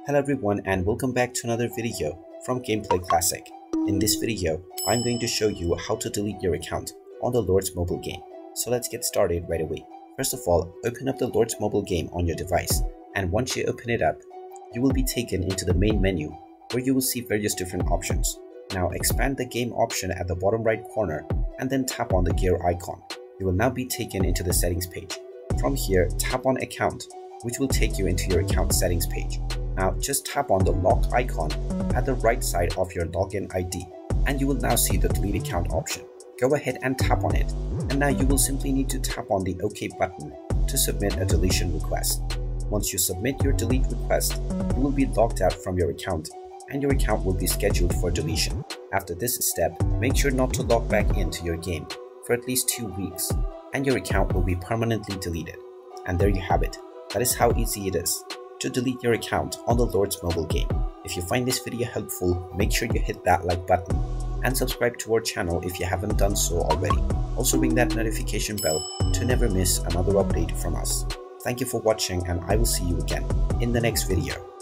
Hello everyone and welcome back to another video from Gameplay Classic. In this video, I'm going to show you how to delete your account on the Lords mobile game. So let's get started right away. First of all, open up the Lords mobile game on your device, and once you open it up, you will be taken into the main menu where you will see various different options. Now expand the game option at the bottom right corner and then tap on the gear icon. You will now be taken into the settings page. From here, tap on account, which will take you into your account settings page. Now just tap on the lock icon at the right side of your login ID and you will now see the delete account option. Go ahead and tap on it, and now you will simply need to tap on the OK button to submit a deletion request. Once you submit your delete request, you will be logged out from your account and your account will be scheduled for deletion. After this step, make sure not to log back into your game for at least 2 weeks and your account will be permanently deleted. And there you have it. That is how easy it is to delete your account on the Lords mobile game. If you find this video helpful, make sure you hit that like button and subscribe to our channel if you haven't done so already. Also ring that notification bell to never miss another update from us. Thank you for watching and I will see you again in the next video.